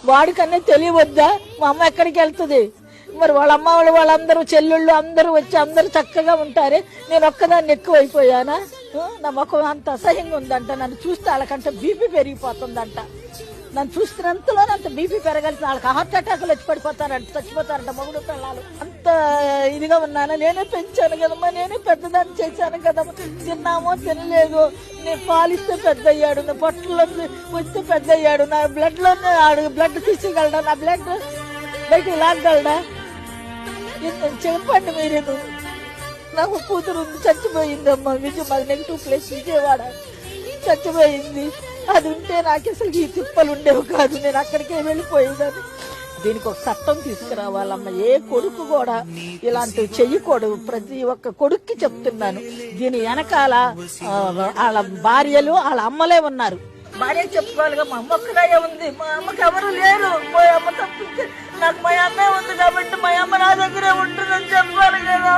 వాడికన్నా తెలియవద్దా మా అమ్మ ఎక్కడికి వెళ్తుంది? మరి వాళ్ళ అమ్మ వాళ్ళందరూ చెల్లెళ్ళు అందరూ వచ్చి అందరూ చక్కగా ఉంటారే, నేను ఒక్కదాన్ని ఎక్కువైపోయానా? నా ముఖం అంత అసహ్యంగా ఉందంట. నన్ను చూస్తే వాళ్ళకంటే బీపీ పెరిగిపోతుందంట. నన్ను చూస్తున్నంతలో అంత బీపీ పెరగాల్సిన వాళ్ళకి హార్ట్ అటాక్లు వచ్చి పడిపోతారంట, చచ్చిపోతారంట మొగుడు పిల్లలు. అంత ఇదిగా ఉన్నాను. నేనే పెంచాను కదమ్మా, నేనే పెద్దదాన్ని చేశాను కదమ్మా. తిన్నామో తినలేదు, నేను పాలిస్తే పెద్ద అయ్యాడు, నా పొట్టలో వస్తే పెద్ద అయ్యాడు, నా బ్లడ్లోనే ఆడు బ్లడ్ తీసేయగలడా? నా బ్లడ్ బయటికి లాగలడా? చెప్పండి మీరేను. నాకు కూతురు ఉంది, చచ్చిపోయిందమ్మా. మాది -2 విజయవాడ, చచ్చిపోయింది. అది ఉంటే నాకు అసలు ఈ తిప్పలు ఉండేవి కాదు, నేను అక్కడికే వెళ్ళిపోయేదాన్ని. దీనికి ఒక చట్టం తీసుకురావాలమ్మా. ఏ కొడుకు కూడా ఇలాంటివి చెయ్యకూడదు. ప్రతి ఒక్క కొడుక్కి చెప్తున్నాను. దీని వెనకాల వాళ్ళ భార్యలు వాళ్ళ అమ్మలే ఉన్నారు. భార్య చెప్పుకోవాలిగా, మా అమ్మ ఒక్కడే ఉంది, మా అమ్మకి ఎవరు లేరు, మా అమ్మ తప్పించి నాకు మా అమ్మే ఉంది కాబట్టి మా అమ్మ నా దగ్గరే ఉంటుందని చెప్పాలి కదా.